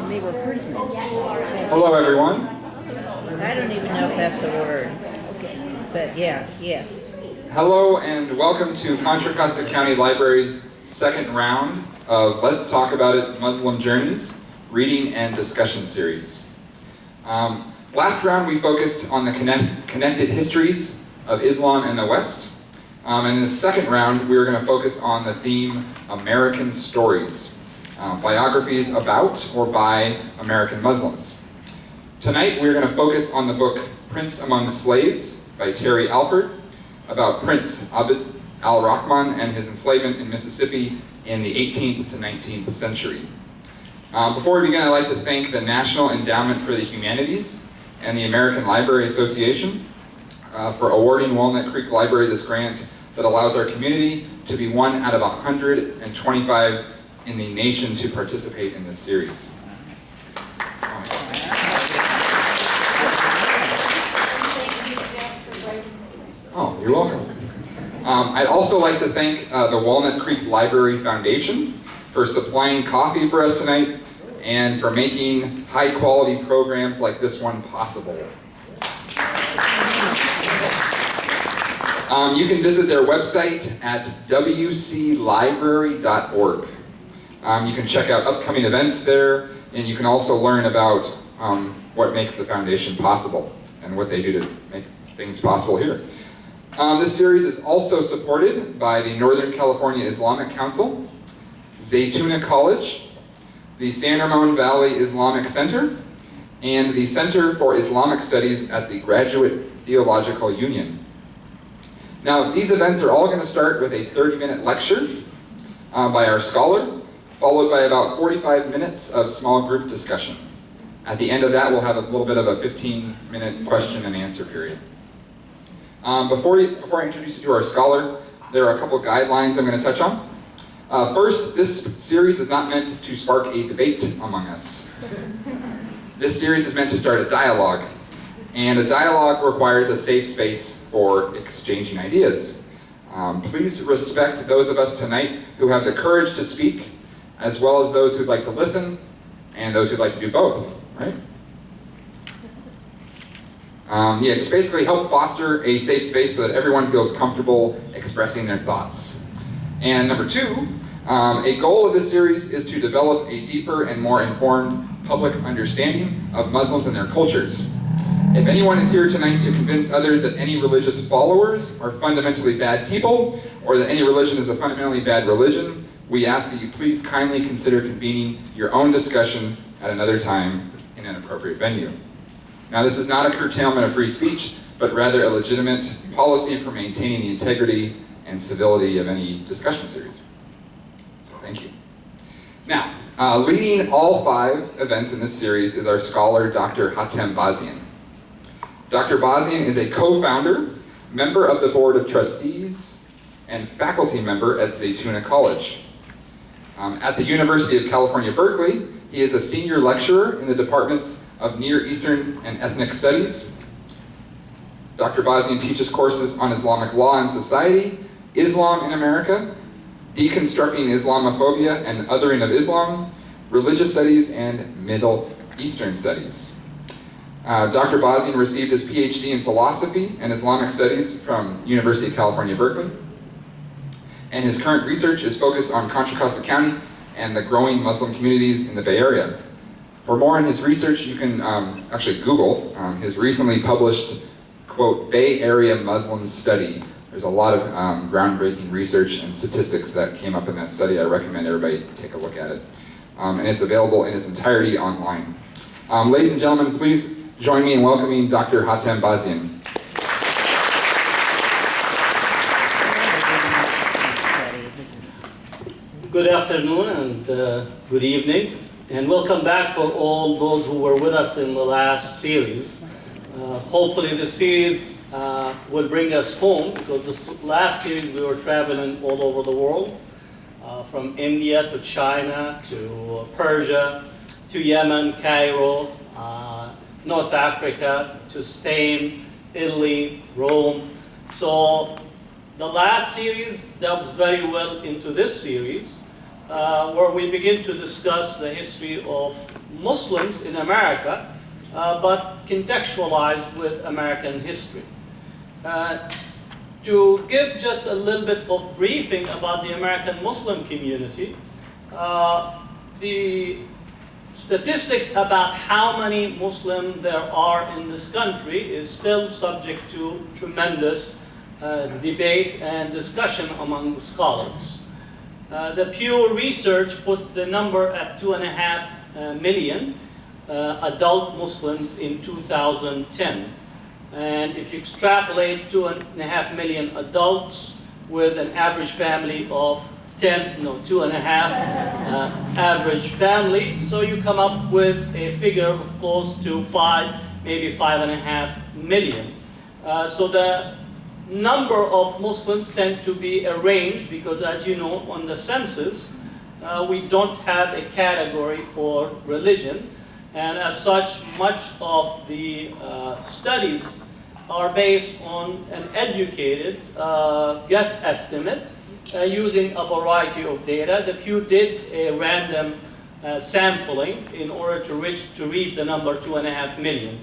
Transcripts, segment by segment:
Hello, everyone. I don't even know if that's a word, but yes. Hello, and welcome to Contra Costa County Library's second round of Let's Talk About It Muslim Journeys reading and discussion series. Last round we focused on the connected histories of Islam and the West. And in the second round we are going to focus on the theme American Stories, biographies about or by American Muslims. Tonight we're going to focus on the book Prince Among Slaves by Terry Alford, about Prince Abd al-Rahman and his enslavement in Mississippi in the 18th to 19th century. Before we begin, I'd like to thank the National Endowment for the Humanities and the American Library Association for awarding Walnut Creek Library this grant that allows our community to be one out of 125 in the nation to participate in this series. Oh, you're welcome. I'd also like to thank the Walnut Creek Library Foundation for supplying coffee for us tonight and for making high-quality programs like this one possible. You can visit their website at wclibrary.org. You can check out upcoming events there, and you can also learn about what makes the foundation possible and what they do to make things possible here. This series is also supported by the Northern California Islamic Council, Zaytuna College, the San Ramon Valley Islamic Center, and the Center for Islamic Studies at the Graduate Theological Union. Now, these events are all going to start with a 30-minute lecture by our scholar, followed by about 45 minutes of small group discussion. At the end of that, we'll have a little bit of a 15-minute question and answer period. Before I introduce you to our scholar, there are a couple guidelines I'm going to touch on. First, this series is not meant to spark a debate among us. This series is meant to start a dialogue, and a dialogue requires a safe space for exchanging ideas. Please respect those of us tonight who have the courage to speak, as well as those who'd like to listen, and those who'd like to do both, right? Just basically help foster a safe space so that everyone feels comfortable expressing their thoughts. And number two, a goal of this series is to develop a deeper and more informed public understanding of Muslims and their cultures. If anyone is here tonight to convince others that any religious followers are fundamentally bad people, or that any religion is a fundamentally bad religion, we ask that you please kindly consider convening your own discussion at another time in an appropriate venue. Now, this is not a curtailment of free speech, but rather a legitimate policy for maintaining the integrity and civility of any discussion series. So, thank you. Now, leading all 5 events in this series is our scholar, Dr. Hatem Bazian. Dr. Bazian is a co-founder, member of the Board of Trustees, and faculty member at Zaytuna College. At the University of California, Berkeley, he is a senior lecturer in the departments of Near Eastern and Ethnic Studies. Dr. Bazian teaches courses on Islamic law and society, Islam in America, deconstructing Islamophobia and othering of Islam, religious studies, and Middle Eastern studies. Dr. Bazian received his PhD in philosophy and Islamic studies from University of California, Berkeley. And his current research is focused on Contra Costa County and the growing Muslim communities in the Bay Area. For more on his research, you can actually Google his recently published, quote, Bay Area Muslim Study. There's a lot of groundbreaking research and statistics that came up in that study. I recommend everybody take a look at it. And it's available in its entirety online. Ladies and gentlemen, please join me in welcoming Dr. Hatem Bazian. Good afternoon and good evening, and welcome back for all those who were with us in the last series. Hopefully this series will bring us home, because this last series we were traveling all over the world, from India to China to Persia to Yemen, Cairo, North Africa to Spain, Italy, Rome. So the last series delves very well into this series, where we begin to discuss the history of Muslims in America, but contextualized with American history. To give just a little bit of briefing about the American Muslim community, the statistics about how many Muslims there are in this country is still subject to tremendous debate and discussion among the scholars. The Pew Research put the number at 2.5 million adult Muslims in 2010. And if you extrapolate 2.5 million adults with an average family of 2.5 average family, so you come up with a figure of close to 5, maybe 5.5 million. So the number of Muslims tend to be a range because, as you know, on the census, we don't have a category for religion. And as such, much of the studies are based on an educated guess estimate using a variety of data. The Pew did a random sampling in order to reach the number 2.5 million.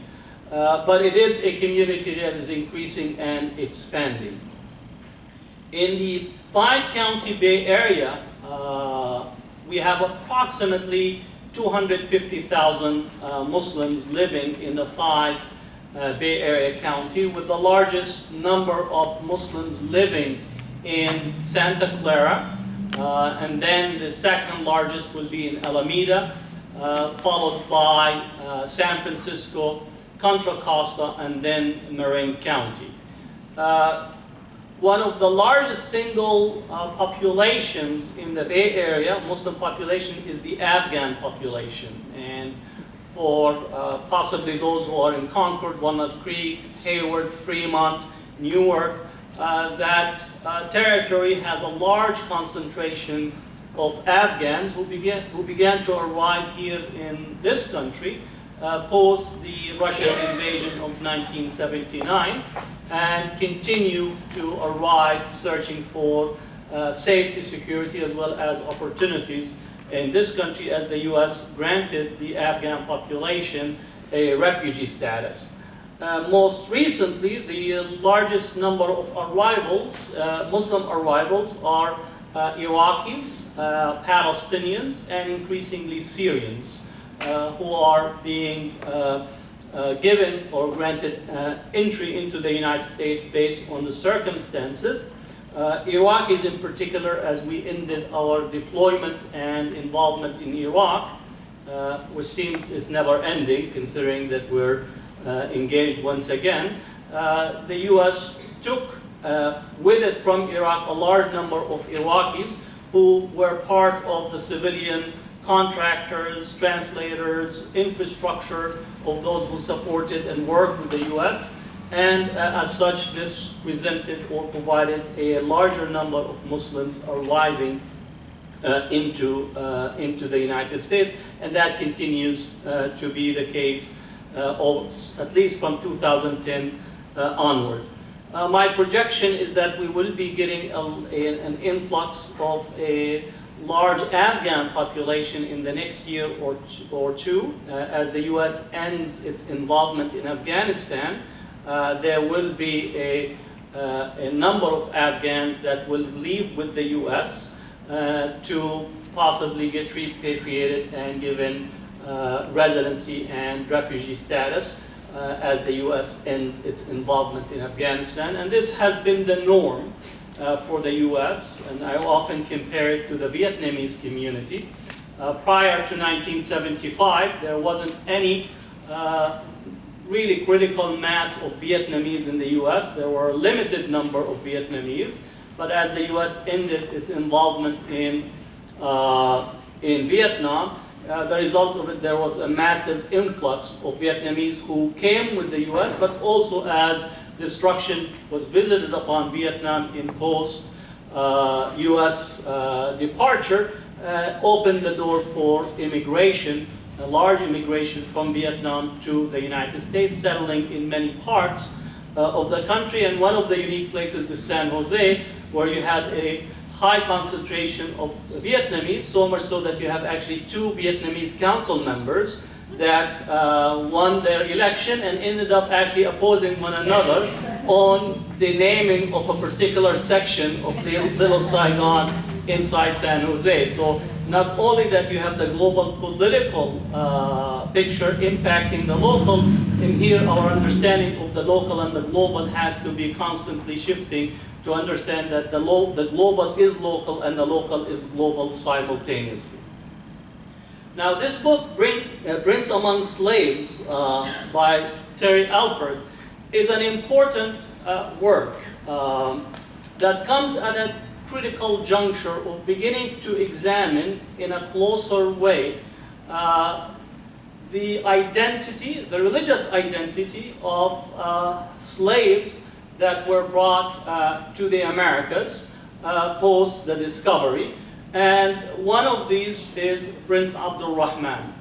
But it is a community that is increasing and expanding. In the 5-county Bay Area, we have approximately 250,000 Muslims living in the 5 Bay Area county, with the largest number of Muslims living in Santa Clara, and then the second largest will be in Alameda, followed by San Francisco, Contra Costa, and then Marin County. One of the largest single populations in the Bay Area, Muslim population, is the Afghan population. And for possibly those who are in Concord, Walnut Creek, Hayward, Fremont, Newark, that territory has a large concentration of Afghans who began to arrive here in this country post the Russian invasion of 1979 and continue to arrive searching for safety, security, as well as opportunities in this country, as the U.S. granted the Afghan population a refugee status. Most recently, the largest number of arrivals, Muslim arrivals, are Iraqis, Palestinians, and increasingly Syrians, who are being given or granted entry into the United States based on the circumstances. Iraqis in particular, as we ended our deployment and involvement in Iraq, which seems is never ending considering that we're engaged once again, the U.S. took with it from Iraq a large number of Iraqis who were part of the civilian contractors, translators, infrastructure of those who supported and worked with the U.S. And as such, this presented or provided a larger number of Muslims arriving into the United States, and that continues to be the case at least from 2010 onward. My projection is that we will be getting an influx of a large Afghan population in the next year or two. As the U.S. ends its involvement in Afghanistan, there will be a number of Afghans that will leave with the U.S. To possibly get repatriated and given residency and refugee status as the U.S. ends its involvement in Afghanistan. And this has been the norm for the U.S., and I often compare it to the Vietnamese community. Prior to 1975, there wasn't any really critical mass of Vietnamese in the U.S. There were a limited number of Vietnamese, but as the U.S. ended its involvement in Vietnam, the result of it, there was a massive influx of Vietnamese who came with the U.S., but also as destruction was visited upon Vietnam in post-U.S. departure, opened the door for immigration, a large immigration from Vietnam to the United States, settling in many parts of the country. And one of the unique places is San Jose, where you had a high concentration of Vietnamese, so much so that you have actually 2 Vietnamese council members that won their election and ended up actually opposing one another on the naming of a particular section of the Little Saigon inside San Jose. So not only that you have the global political picture impacting the local, and here our understanding of the local and the global has to be constantly shifting to understand that the global is local and the local is global simultaneously. Now this book, Prince Among Slaves by Terry Alford, is an important work that comes at a critical juncture of beginning to examine in a closer way the identity, the religious identity of slaves that were brought to the Americas post the discovery. And one of these is Prince Abdul Rahman.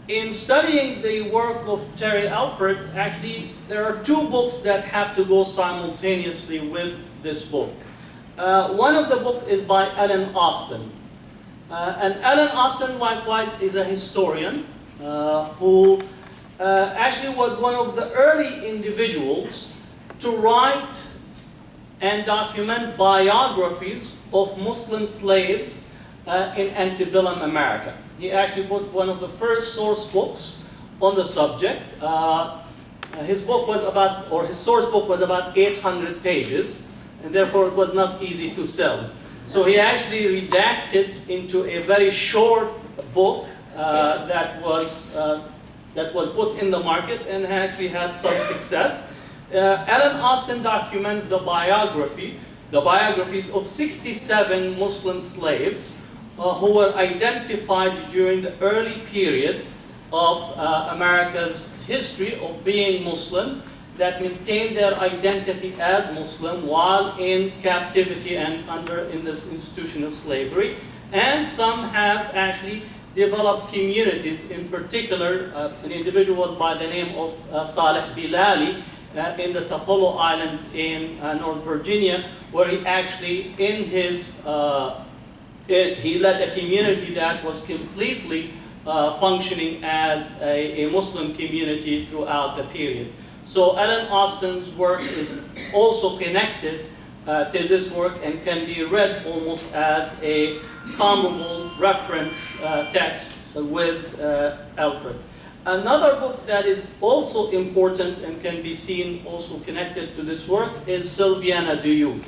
In studying the work of Terry Alford, actually there are 2 books that have to go simultaneously with this book. One of the books is by Alan Austin. And Alan Austin likewise is a historian who actually was one of the early individuals to write and document biographies of Muslim slaves in antebellum America. He actually put one of the first source books on the subject. His book was about, or his source book was about 800 pages, and therefore it was not easy to sell. So he actually redacted into a very short book that was put in the market and actually had some success. Alan Austin documents the biographies of 67 Muslim slaves who were identified during the early period of America's history of being Muslim, that maintained their identity as Muslim while in captivity and in this institution of slavery. And some have actually developed communities, in particular an individual by the name of Saleh Bilali in the Sapelo Islands in North Virginia, where he actually he led a community that was completely functioning as a Muslim community throughout the period. So Alan Austin's work is also connected to this work and can be read almost as a comparable reference text with Alford. Another book that is also important and can be seen also connected to this work is Sylviana Diouf.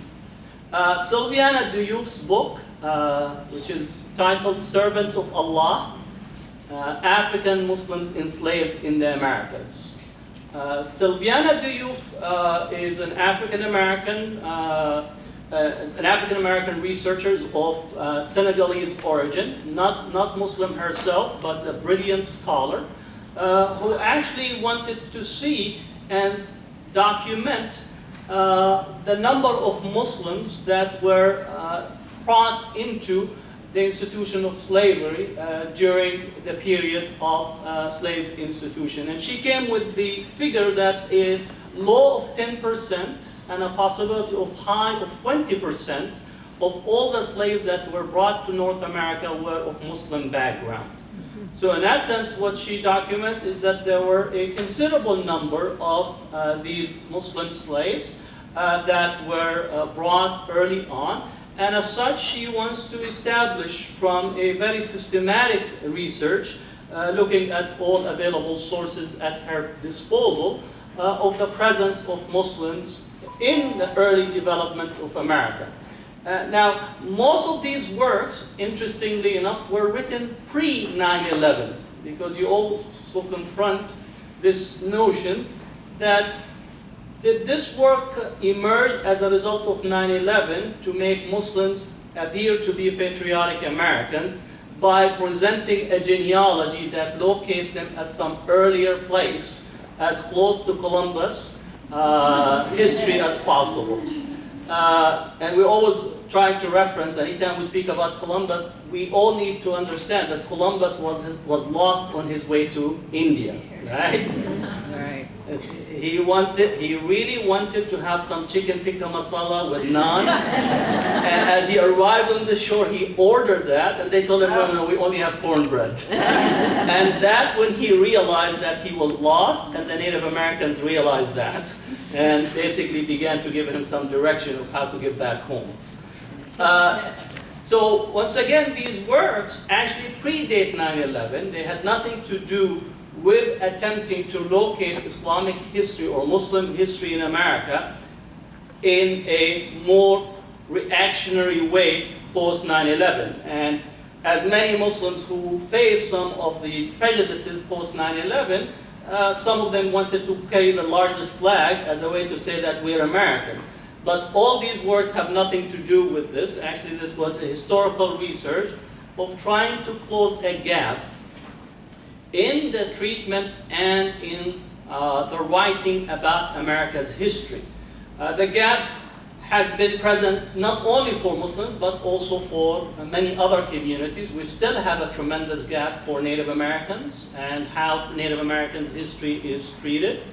Sylviana Diouf's book, which is titled Servants of Allah, African Muslims Enslaved in the Americas. Sylviana Diouf is an African-American researcher of Senegalese origin, not Muslim herself, but a brilliant scholar, who actually wanted to see and document the number of Muslims that were brought into the institution of slavery during the period of slave institution. And she came with the figure that a low of 10% and a possibility of high of 20% of all the slaves that were brought to North America were of Muslim background. So in essence, what she documents is that there were a considerable number of these Muslim slaves that were brought early on. And as such, she wants to establish from a very systematic research, looking at all available sources at her disposal, of the presence of Muslims in the early development of America. Now, most of these works, interestingly enough, were written pre-9/11, because you also confront this notion that did this work emerge as a result of 9/11 to make Muslims appear to be patriotic Americans by presenting a genealogy that locates them at some earlier place, as close to Columbus history as possible. And we're always trying to reference, anytime we speak about Columbus, we all need to understand that Columbus was lost on his way to India, right? Right. Right. He really wanted to have some chicken tikka masala with naan. And as he arrived on the shore, he ordered that, and they told him, no, no, we only have cornbread. And that's when he realized that he was lost, and the Native Americans realized that, and basically began to give him some direction of how to get back home. So once again, these works actually predate 9/11. They had nothing to do with attempting to locate Islamic history or Muslim history in America in a more reactionary way post 9/11. And as many Muslims who face some of the prejudices post 9/11, some of them wanted to carry the largest flag as a way to say that we're Americans. But all these words have nothing to do with this. Actually, this was a historical research of trying to close a gap in the treatment and in the writing about America's history. The gap has been present not only for Muslims, but also for many other communities. We still have a tremendous gap for Native Americans and how Native Americans' history is treated.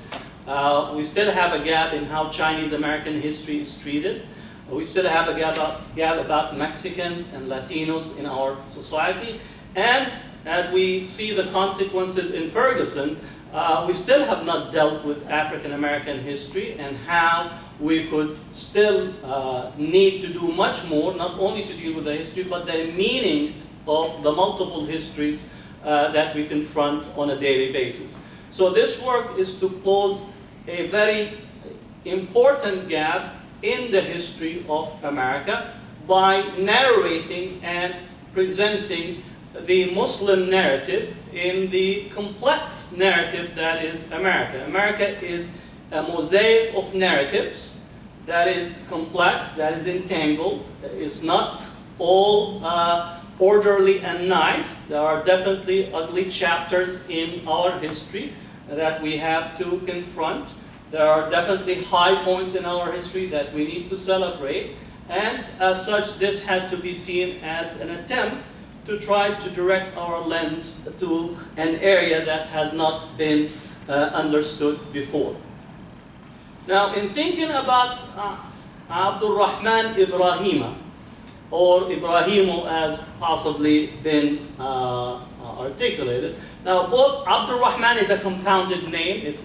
We still have a gap in how Chinese American history is treated. We still have a gap about Mexicans and Latinos in our society. And as we see the consequences in Ferguson, we still have not dealt with African American history and how we could still need to do much more, not only to deal with the history, but the meaning of the multiple histories that we confront on a daily basis. So this work is to close a very important gap in the history of America by narrating and presenting the Muslim narrative in the complex narrative that is America. America is a mosaic of narratives that is complex, that is entangled. It's not all orderly and nice. There are definitely ugly chapters in our history that we have to confront. There are definitely high points in our history that we need to celebrate. And as such, this has to be seen as an attempt to try to direct our lens to an area that has not been understood before. Now, in thinking about Abdul Rahman Ibrahima, or Ibrahimu as possibly been articulated. Now, both Abdul Rahman is a compounded name. It's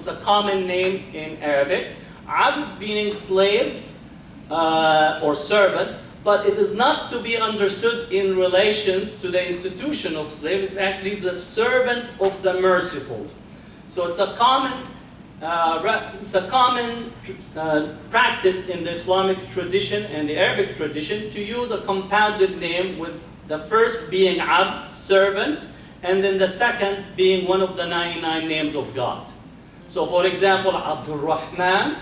a common name in Arabic. Abd meaning slave or servant, but it is not to be understood in relations to the institution of slave. It's actually the servant of the merciful. So it's a common practice in the Islamic tradition and the Arabic tradition to use a compounded name with the first being Abd, servant, and then the second being one of the 99 names of God. So for example, Abdul Rahman,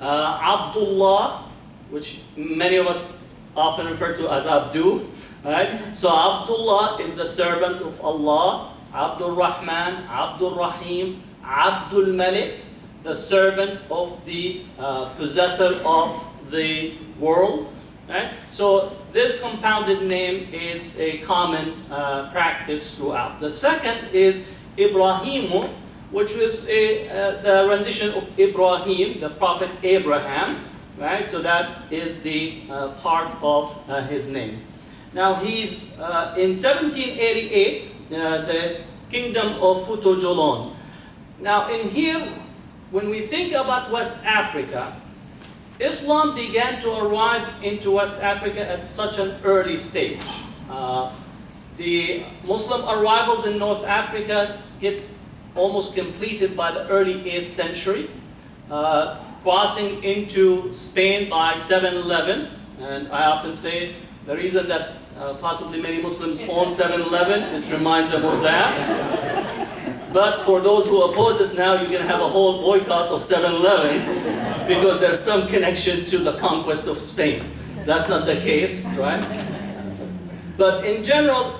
Abdullah, which many of us often refer to as Abdu, right? So Abdullah is the servant of Allah, Abdul Rahman, Abdul Rahim, Abdul Malik, the servant of the possessor of the world. Right? So this compounded name is a common practice throughout. The second is Ibrahimu, which is the rendition of Ibrahim, the prophet Abraham. Right? So that is the part of his name. Now he's in 1788, the kingdom of Futo-Jolon. Now in here, when we think about West Africa, Islam began to arrive into West Africa at such an early stage. The Muslim arrivals in North Africa gets almost completed by the early 8th century, crossing into Spain by 711. And I often say the reason that possibly many Muslims own 711 is reminds them of that. But for those who oppose it now, you're going to have a whole boycott of 711 because there's some connection to the conquest of Spain. That's not the case, right? But in general,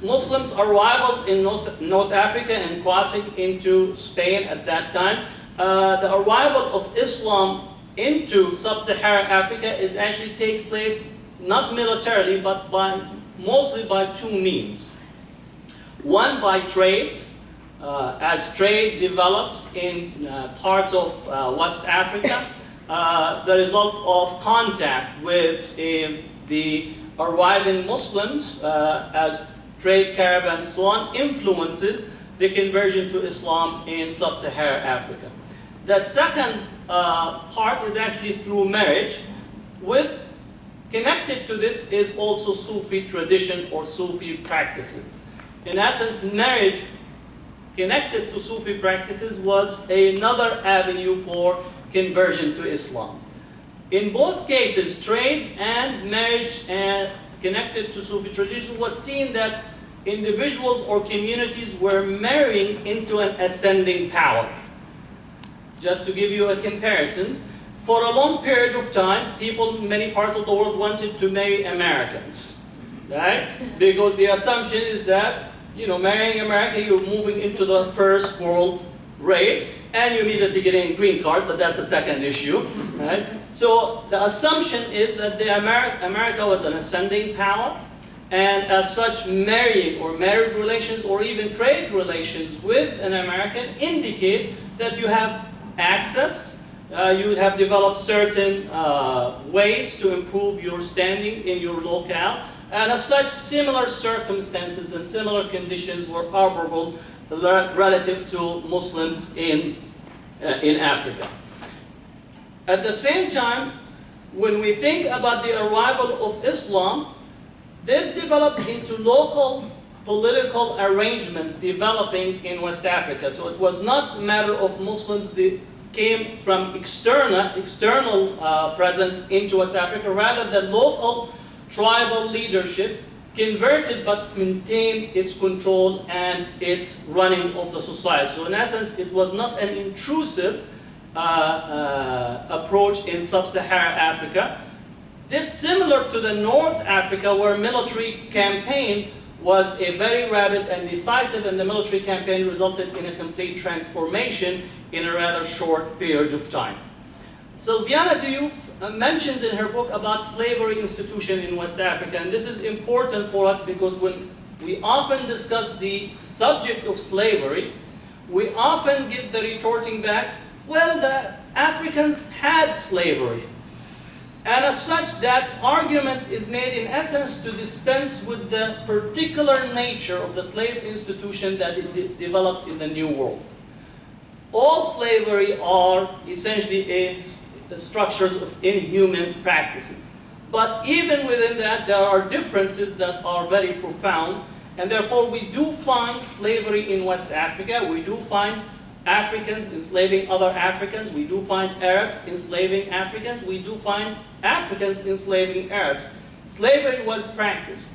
Muslims' arrival in North Africa and crossing into Spain at that time, the arrival of Islam into sub-Saharan Africa actually takes place not militarily, but mostly by two means. One by trade, as trade develops in parts of West Africa, the result of contact with the arriving Muslims as trade caravans, so on, influences the conversion to Islam in sub-Saharan Africa. The second part is actually through marriage. Connected to this is also Sufi tradition or Sufi practices. In essence, marriage connected to Sufi practices was another avenue for conversion to Islam. In both cases, trade and marriage connected to Sufi tradition was seen that individuals or communities were marrying into an ascending power. Just to give you a comparison, for a long period of time, people in many parts of the world wanted to marry Americans, right? Because the assumption is that, marrying America, you're moving into the first world rate, and you immediately get a green card, but that's a second issue, right? So the assumption is that America was an ascending power, and as such, marrying or marriage relations or even trade relations with an American indicate that you have access, you have developed certain ways to improve your standing in your locale, and as such, similar circumstances and similar conditions were operable relative to Muslims in Africa. At the same time, when we think about the arrival of Islam, this developed into local political arrangements developing in West Africa. So it was not a matter of Muslims that came from external presence into West Africa, rather the local tribal leadership converted but maintained its control and its running of the society. So in essence, it was not an intrusive approach in sub-Saharan Africa. This similar to the North Africa, where military campaign was a very rapid and decisive, and the military campaign resulted in a complete transformation in a rather short period of time. Sylviana Diouf mentions in her book about slavery institution in West Africa, and this is important for us because when we often discuss the subject of slavery, we often get the retorting back, well, the Africans had slavery. And as such, that argument is made in essence to dispense with the particular nature of the slave institution that it developed in the New World. All slavery are essentially the structures of inhuman practices. But even within that, there are differences that are very profound, and therefore we do find slavery in West Africa, we do find Africans enslaving other Africans, we do find Arabs enslaving Africans, we do find Africans enslaving Arabs. Slavery was practiced,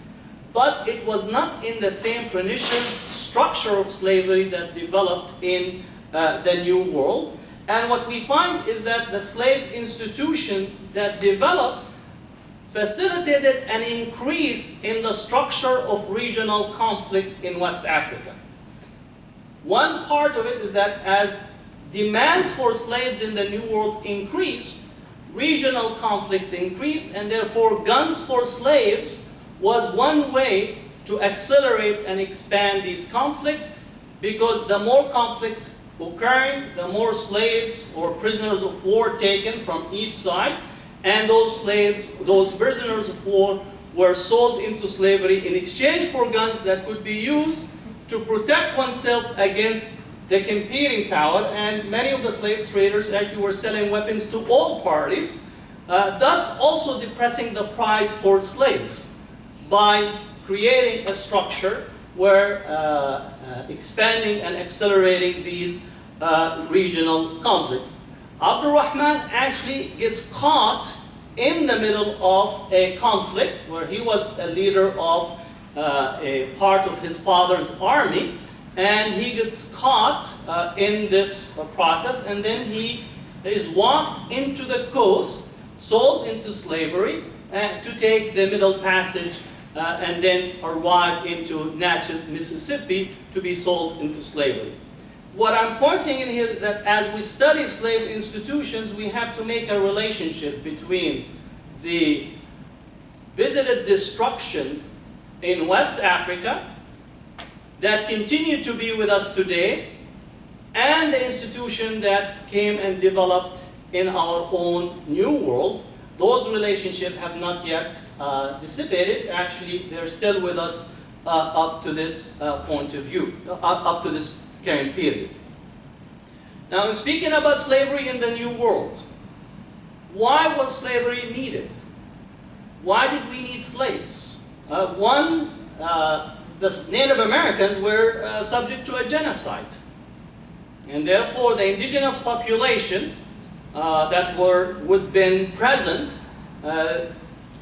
but it was not in the same pernicious structure of slavery that developed in the New World. And what we find is that the slave institution that developed facilitated an increase in the structure of regional conflicts in West Africa. One part of it is that as demands for slaves in the New World increased, regional conflicts increased, and therefore guns for slaves was one way to accelerate and expand these conflicts, because the more conflict occurring, the more slaves or prisoners of war taken from each side, and those slaves, those prisoners of war were sold into slavery in exchange for guns that could be used to protect oneself against the competing power, and many of the slave traders actually were selling weapons to all parties, thus also depressing the price for slaves by creating a structure where expanding and accelerating these regional conflicts. Abdurrahman actually gets caught in the middle of a conflict where he was a leader of a part of his father's army, and he gets caught in this process, and then he is walked into the coast, sold into slavery to take the Middle Passage and then arrive into Natchez, Mississippi to be sold into slavery. What I'm pointing in here is that as we study slave institutions, we have to make a relationship between the visited destruction in West Africa that continue to be with us today, and the institution that came and developed in our own new world, those relationships have not yet dissipated. Actually, they're still with us up to this point of view, up to this current period. Now, in speaking about slavery in the New World, why was slavery needed? Why did we need slaves? The Native Americans were subject to a genocide. And therefore, the indigenous population that would have been present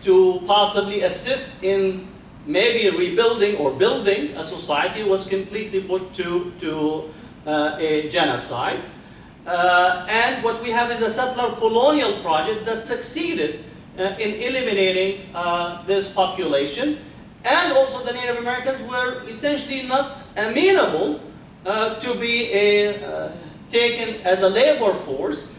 to possibly assist in maybe rebuilding or building a society was completely put to a genocide. And what we have is a settler colonial project that succeeded in eliminating this population. And also the Native Americans were essentially not amenable to be taken as a labor force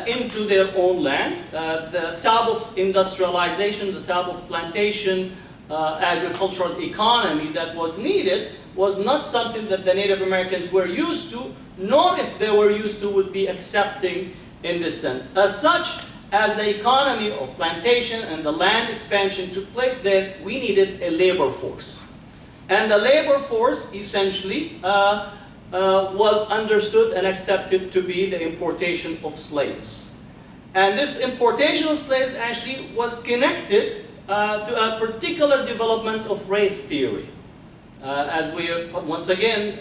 into their own land. The type of industrialization, the type of plantation, agricultural economy that was needed was not something that the Native Americans were used to, nor if they were used to would be accepting in this sense. As such, as the economy of plantation and the land expansion took place there, we needed a labor force. And the labor force essentially was understood and accepted to be the importation of slaves. And this importation of slaves actually was connected to a particular development of race theory. As we are, once again,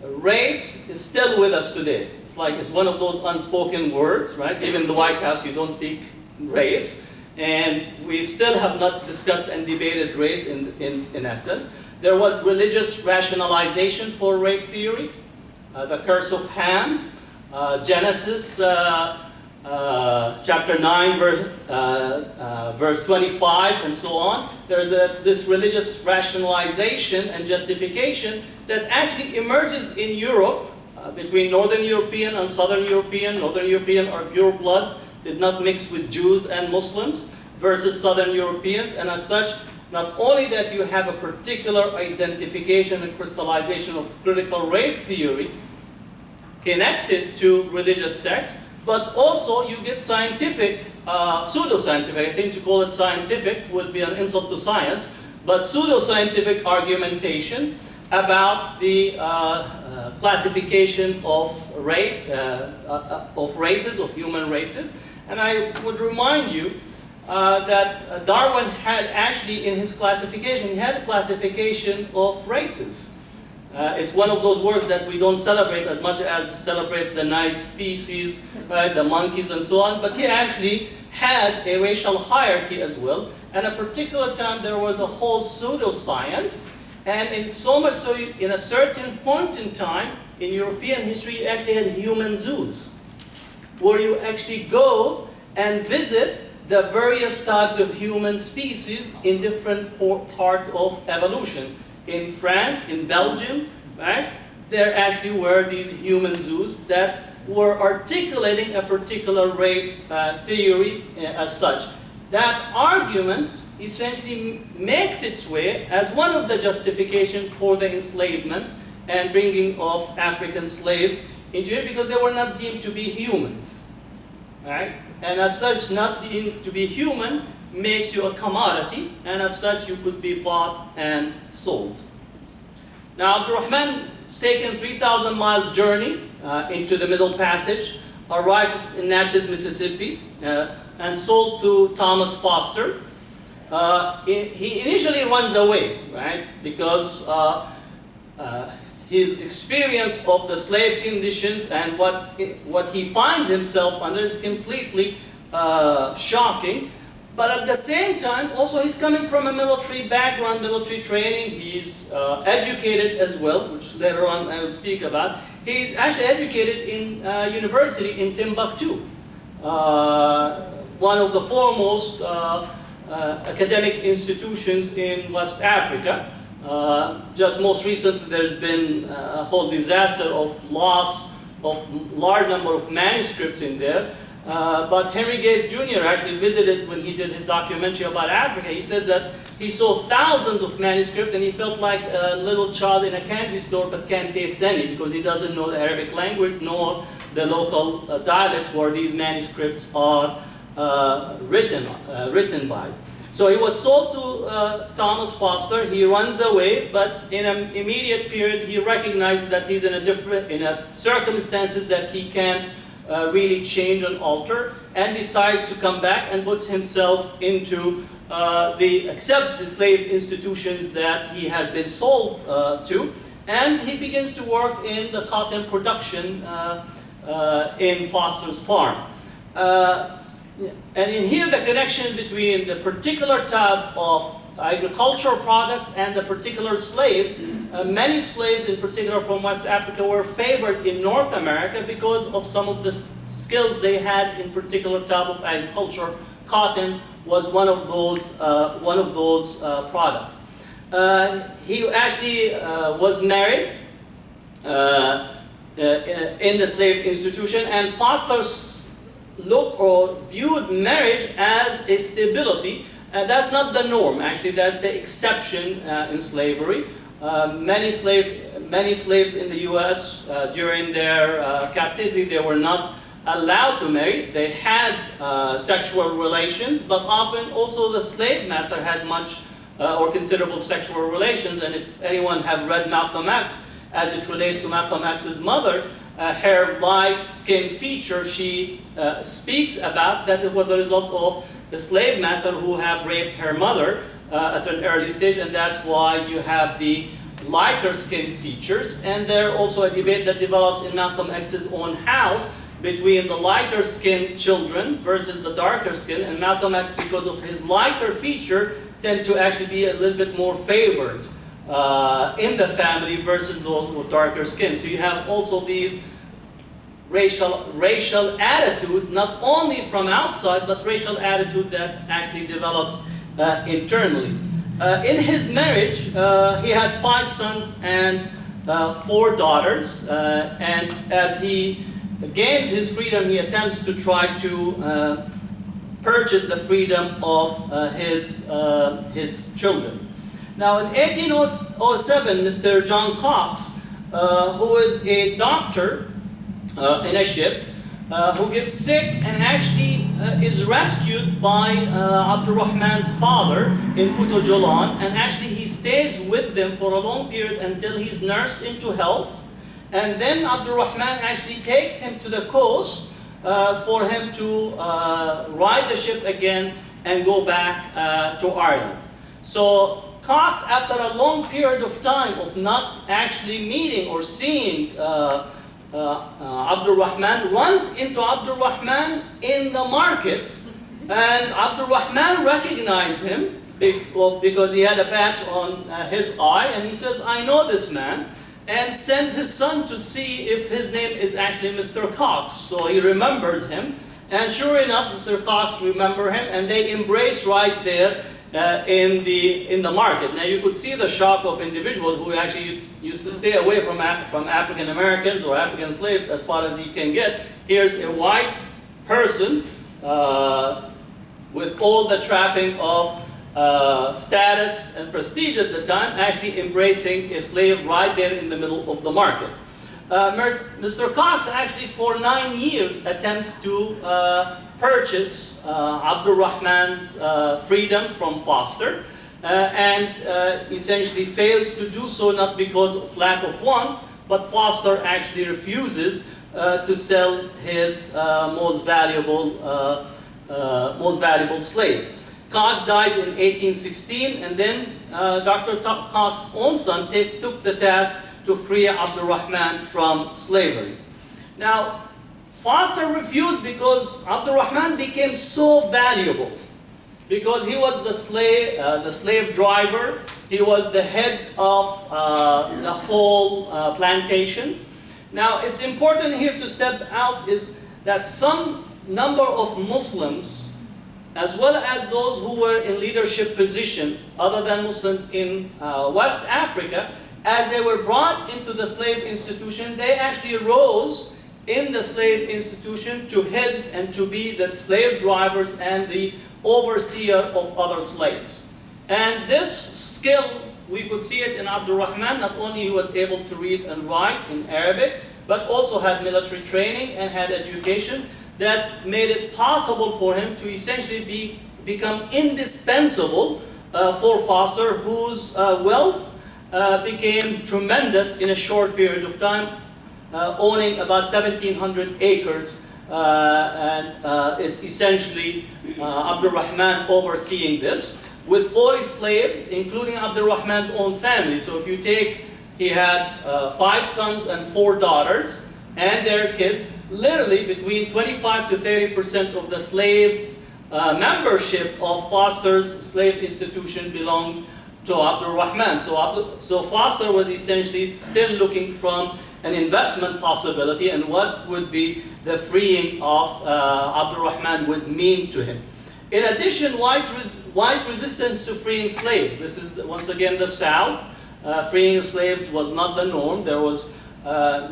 race is still with us today. It's like it's one of those unspoken words, right? Even in the White House, you don't speak race. And we still have not discussed and debated race in essence. There was religious rationalization for race theory. The curse of Ham, Genesis chapter 9, verse 25, and so on. There's this religious rationalization and justification that actually emerges in Europe between Northern European and Southern European. Northern European are pure blood, did not mix with Jews and Muslims, versus Southern Europeans, and as such, not only that you have a particular identification and crystallization of critical race theory connected to religious texts, but also you get scientific, pseudoscientific, I think to call it scientific would be an insult to science, but pseudoscientific argumentation about the classification of races, of human races. And I would remind you that Darwin had actually in his classification, he had a classification of races. It's one of those words that we don't celebrate as much as celebrate the nice species, right, the monkeys and so on, but he actually had a racial hierarchy as well. And at a particular time there was the whole pseudoscience, and in so much so in a certain point in time in European history you actually had human zoos, where you actually go and visit the various types of human species in different parts of evolution. In France, in Belgium, right, there actually were these human zoos that were articulating a particular race theory as such. That argument essentially makes its way as one of the justifications for the enslavement and bringing of African slaves into it, because they were not deemed to be humans, right? And as such, not deemed to be human makes you a commodity, and as such you could be bought and sold. Now Abdurrahman is taken 3,000 miles journey into the Middle Passage, arrives in Natchez, Mississippi, and sold to Thomas Foster. He initially runs away, right, because his experience of the slave conditions and what he finds himself under is completely shocking. But at the same time, also he's coming from a military background, military training. He's educated as well, which later on I will speak about. He's actually educated in university in Timbuktu, one of the foremost academic institutions in West Africa. Just most recently, there's been a whole disaster of loss of large number of manuscripts in there. But Henry Gates Jr. actually visited when he did his documentary about Africa. He said that he saw thousands of manuscripts, and he felt like a little child in a candy store but can't taste any because he doesn't know the Arabic language nor the local dialects where these manuscripts are written by. So he was sold to Thomas Foster. He runs away, but in an immediate period, he recognizes that he's in a circumstances that he can't really change and alter, and decides to come back and puts himself into accepts the slave institutions that he has been sold to, and he begins to work in the cotton production in Foster's farm. And in here, the connection between the particular type of agricultural products and the particular slaves, many slaves in particular from West Africa were favored in North America because of some of the skills they had in particular type of agriculture. Cotton was one of those products. He actually was married in the slave institution, and Foster looked or viewed marriage as a stability. That's not the norm, actually, that's the exception in slavery. Many slaves in the US during their captivity, they were not allowed to marry. They had sexual relations, but often also the slave master had much or considerable sexual relations. And if anyone have read Malcolm X, as it relates to Malcolm X's mother, her light skin feature, she speaks about that it was a result of the slave master who have raped her mother at an early stage, and that's why you have the lighter skin features. And there also a debate that develops in Malcolm X's own house between the lighter skinned children versus the darker skin, and Malcolm X, because of his lighter feature, tend to actually be a little bit more favored in the family versus those with darker skin. So you have also these racial attitudes, not only from outside, but racial attitude that actually develops internally. In his marriage, he had 5 sons and 4 daughters, and as he gains his freedom, he attempts to try to purchase the freedom of his children. Now in 1807, Mr. John Cox, who is a doctor in a ship, who gets sick and actually is rescued by Abdurrahman's father in Futo Jolan, and actually he stays with them for a long period until he's nursed into health. And then Abdurrahman actually takes him to the coast for him to ride the ship again and go back to Ireland. So Cox, after a long period of time of not actually meeting or seeing Abdurrahman, runs into Abdurrahman in the market, and Abdurrahman recognized him because he had a patch on his eye, and he says, "I know this man," and sends his son to see if his name is actually Mr. Cox. So he remembers him, and sure enough, Mr. Cox remembers him, and they embrace right there in the market. Now you could see the shock of individuals who actually used to stay away from African Americans or African slaves as far as you can get. Here's a white person with all the trapping of status and prestige at the time, actually embracing a slave right there in the middle of the market. Mr. Cox actually for 9 years attempts to purchase Abdurrahman's freedom from Foster, and essentially fails to do so, not because of lack of want, but Foster actually refuses to sell his most valuable slave. Cox dies in 1816, and then Dr. Cox's own son took the task to free Abdurrahman from slavery. Now, Foster refused because Abdurrahman became so valuable, because he was the slave driver, he was the head of the whole plantation. Now, it's important here to step out is that some number of Muslims, as well as those who were in leadership position, other than Muslims in West Africa, as they were brought into the slave institution, they actually rose in the slave institution to head and to be the slave drivers and the overseer of other slaves. And this skill, we could see it in Abdul Rahman. Not only he was able to read and write in Arabic, but also had military training and had education that made it possible for him to essentially become indispensable for Foster, whose wealth became tremendous in a short period of time, owning about 1,700 acres. And it's essentially Abdul Rahman overseeing this, with 40 slaves, including Abdul Rahman's own family. So if you take, he had 5 sons and 4 daughters, and their kids. Literally between 25 to 30% of the slave membership of Foster's slave institution belonged to Abdul Rahman. So Foster was essentially still looking from an investment possibility and what would be the freeing of Abdul Rahman would mean to him. In addition, wise resistance to freeing slaves. This is, once again, the South. Freeing slaves was not the norm. There was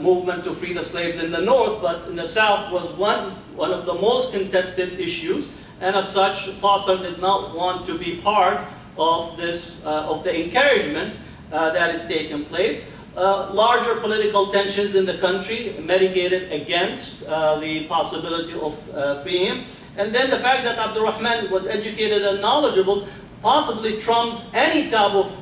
movement to free the slaves in the North, but in the South was one of the most contested issues. And as such, Foster did not want to be part of this, of the encouragement that is taking place. Larger political tensions in the country medicated against the possibility of freeing him. And then the fact that Abdul Rahman was educated and knowledgeable possibly trumped any type of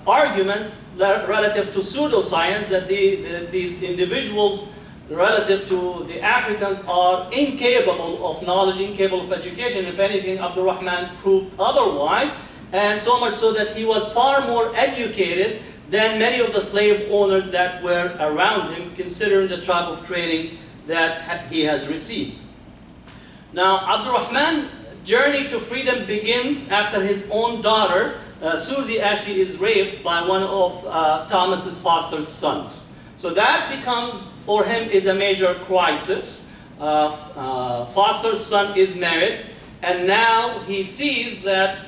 argument relative to pseudoscience, that these individuals relative to the Africans are incapable of knowledge, incapable of education. If anything, Abdul Rahman proved otherwise, and so much so that he was far more educated than many of the slave owners that were around him, considering the type of training that he has received. Now, Abdul Rahman's journey to freedom begins after his own daughter, Susie, actually is raped by one of Thomas Foster's sons. So that becomes, for him, is a major crisis. Foster's son is married, and now he sees that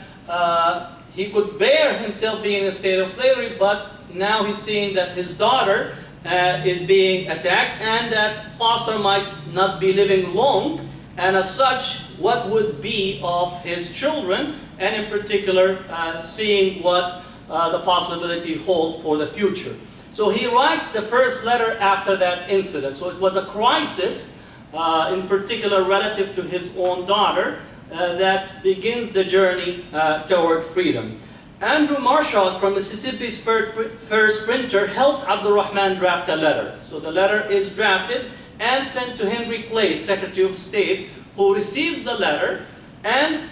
he could bear himself being in a state of slavery, but now he's seeing that his daughter is being attacked and that Foster might not be living long, and as such, what would be of his children, and in particular, seeing what the possibility hold for the future. So he writes the first letter after that incident. So it was a crisis, in particular relative to his own daughter, that begins the journey toward freedom. Andrew Marshall from Mississippi's first printer helped Abdul Rahman draft a letter. So the letter is drafted and sent to Henry Clay, Secretary of State, who receives the letter and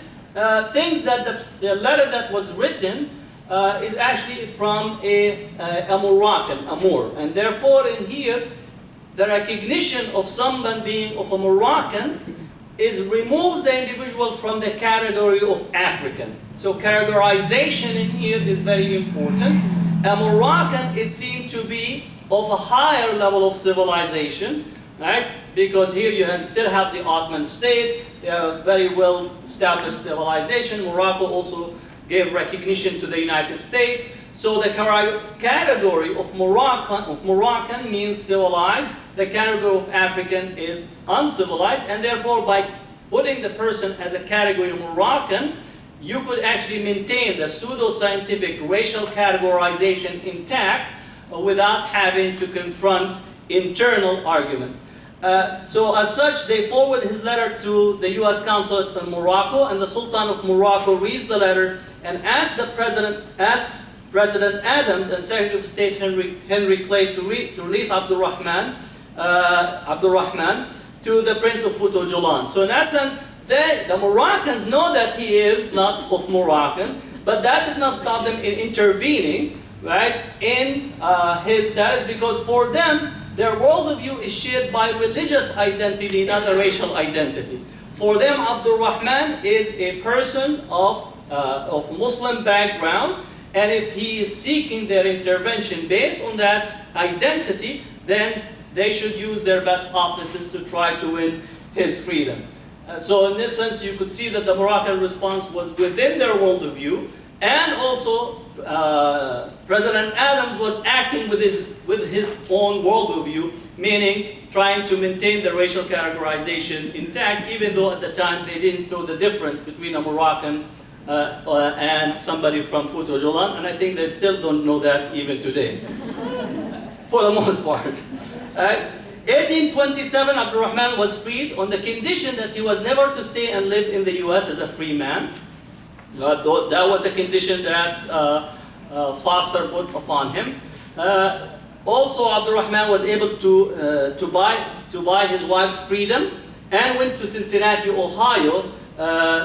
thinks that the letter that was written is actually from a Moroccan, a Moor. And therefore in here, the recognition of someone being of a Moroccan removes the individual from the category of African. So categorization in here is very important. A Moroccan is seen to be of a higher level of civilization, right? Because here you still have the Ottoman state, they have a very well established civilization. Morocco also gave recognition to the United States. So the category of Moroccan means civilized. The category of African is uncivilized, and therefore by putting the person as a category of Moroccan, you could actually maintain the pseudo-scientific racial categorization intact without having to confront internal arguments. So as such, they forward his letter to the U.S. consulate in Morocco, and the Sultan of Morocco reads the letter and asks President Adams and Secretary of State Henry Clay to release Abdul Rahman to the Prince of Fouta-Djallon. So in essence, the Moroccans know that he is not of Moroccan, but that did not stop them in intervening, right, in his status, because for them, their worldview is shared by religious identity, not a racial identity. For them, Abdul Rahman is a person of Muslim background, and if he is seeking their intervention based on that identity, then they should use their best offices to try to win his freedom. So in this sense, you could see that the Moroccan response was within their worldview, and also President Adams was acting with his own worldview, meaning trying to maintain the racial categorization intact, even though at the time they didn't know the difference between a Moroccan and somebody from Futujolan, and I think they still don't know that even today, for the most part. 1827, Abdurrahman was freed on the condition that he was never to stay and live in the US as a free man. That was the condition that Foster put upon him. Also, Abdurrahman was able to buy his wife's freedom and went to Cincinnati, Ohio.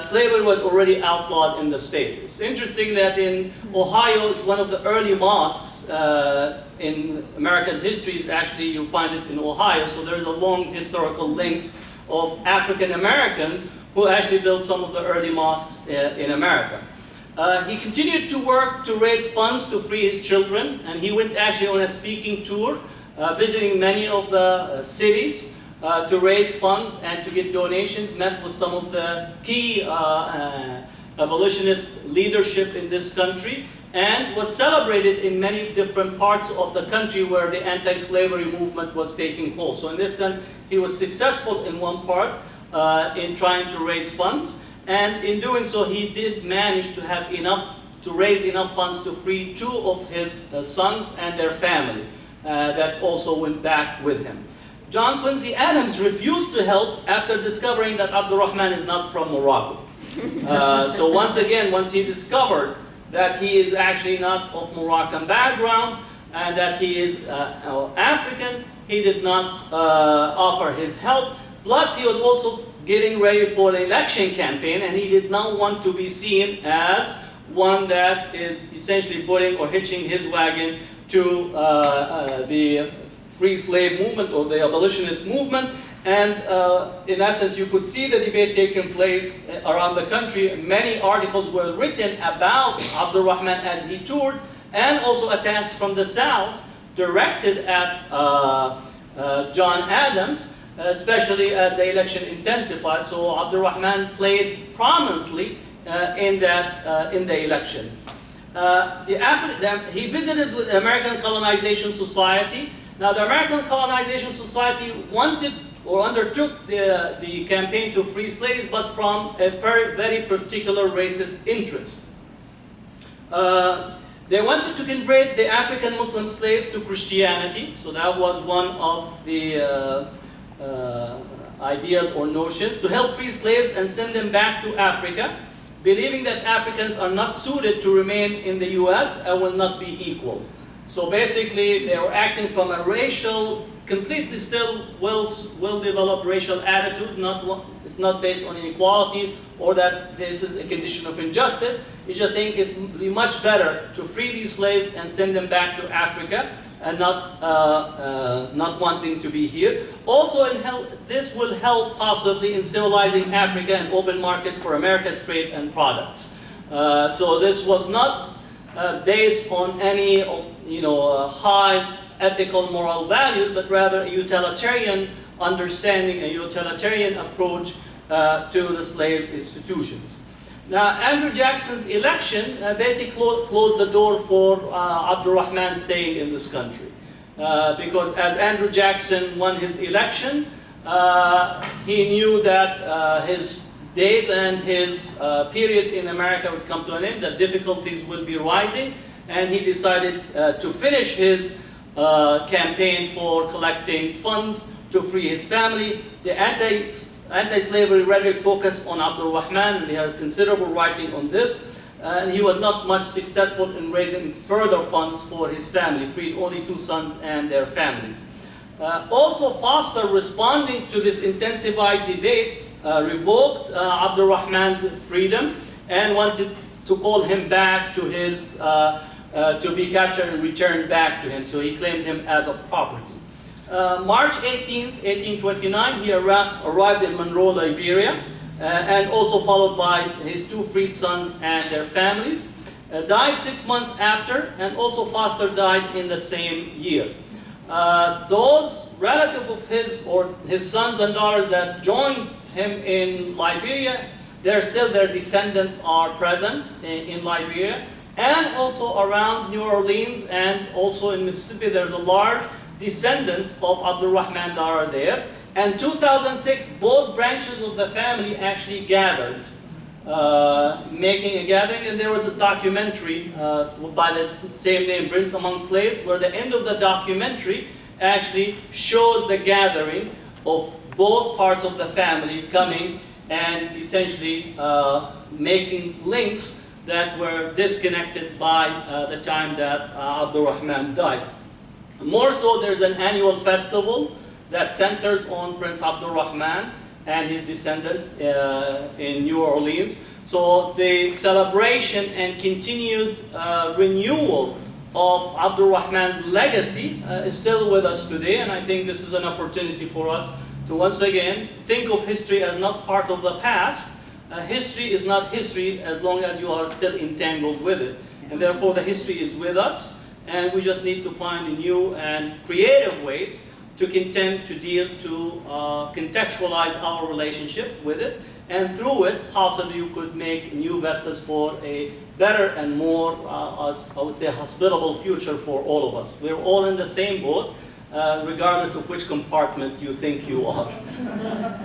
Slavery was already outlawed in the state. It's interesting that in Ohio, it's one of the early mosques in America's history. Is actually, you find it in Ohio. So there's a long historical links of African Americans who actually built some of the early mosques in America. He continued to work to raise funds to free his children, and he went actually on a speaking tour, visiting many of the cities to raise funds and to get donations, met with some of the key abolitionist leadership in this country, and was celebrated in many different parts of the country where the anti-slavery movement was taking hold. So in this sense, he was successful in one part in trying to raise funds. And in doing so, he did manage to have enough, to raise enough funds to free 2 of his sons and their family that also went back with him. John Quincy Adams refused to help after discovering that Abdurrahman is not from Morocco. So once again, once he discovered that he is actually not of Moroccan background and that he is African, he did not offer his help. Plus, he was also getting ready for the election campaign, and he did not want to be seen as one that is essentially putting or hitching his wagon to the free slave movement or the abolitionist movement. And in essence, you could see the debate taking place around the country. Many articles were written about Abdurrahman as he toured, and also attacks from the South directed at John Adams, especially as the election intensified. So Abdurrahman played prominently in the election. He visited with the American Colonization Society. Now, the American Colonization Society wanted or undertook the campaign to free slaves, but from a very particular racist interest. They wanted to convert the African Muslim slaves to Christianity, so that was one of the ideas or notions, to help free slaves and send them back to Africa, believing that Africans are not suited to remain in the US and will not be equal. So basically, they were acting from a racial, completely still well-developed racial attitude. It's not based on inequality or that this is a condition of injustice. It's just saying it's much better to free these slaves and send them back to Africa and not wanting to be here. Also, this will help possibly in civilizing Africa and open markets for America's trade and products. So this was not based on any high ethical moral values, but rather a utilitarian understanding, a utilitarian approach to the slave institutions. Now, Andrew Jackson's election basically closed the door for Abdurrahman staying in this country. Because as Andrew Jackson won his election, he knew that his days and his period in America would come to an end, that difficulties would be rising, and he decided to finish his campaign for collecting funds to free his family. The anti-slavery rhetoric focused on Abdurrahman, and he has considerable writing on this, and he was not much successful in raising further funds for his family, freed only 2 sons and their families. Also, Foster, responding to this intensified debate, revoked Abdurrahman's freedom and wanted to call him back to his, to be captured and returned back to him, so he claimed him as a property. March 18th, 1829, he arrived in Monroe, Liberia, and also followed by his 2 freed sons and their families. Died 6 months after, and also Foster died in the same year. Those relatives of his, or his sons and daughters that joined him in Liberia, their descendants are present in Liberia, and also around New Orleans and also in Mississippi. There's a large descendants of Abdurrahman that are there. And 2006, both branches of the family actually gathered making a gathering, and there was a documentary by the same name, Prince Among Slaves, where the end of the documentary actually shows the gathering of both parts of the family coming and essentially making links that were disconnected by the time that Abdul Rahman died. More so, there's an annual festival that centers on Prince Abdul Rahman and his descendants in New Orleans. So the celebration and continued renewal of Abdul Rahman's legacy is still with us today, and I think this is an opportunity for us to once again think of history as not part of the past. History is not history as long as you are still entangled with it, and therefore the history is with us, and we just need to find new and creative ways to contend to deal, to contextualize our relationship with it, and through it, possibly you could make new vistas for a better and more, I would say, hospitable future for all of us. We're all in the same boat, regardless of which compartment you think you are.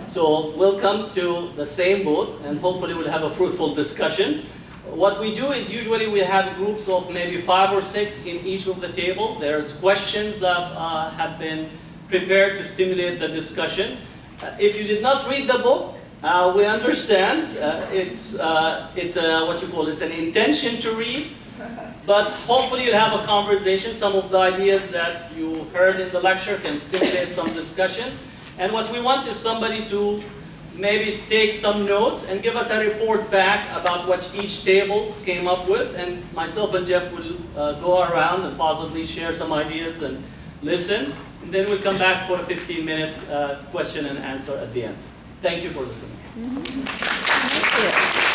So we'll come to the same boat, and hopefully we'll have a fruitful discussion. What we do is usually we have groups of maybe 5 or 6 in each of the table. There's questions that have been prepared to stimulate the discussion. If you did not read the book, we understand. It's what you call, it's an intention to read. But hopefully you'll have a conversation. Some of the ideas that you heard in the lecture can stimulate some discussions. And what we want is somebody to maybe take some notes and give us a report back about what each table came up with. And myself and Jeff will go around and possibly share some ideas and listen. And then we'll come back for a 15 minutes question and answer at the end. Thank you for listening. Thank you.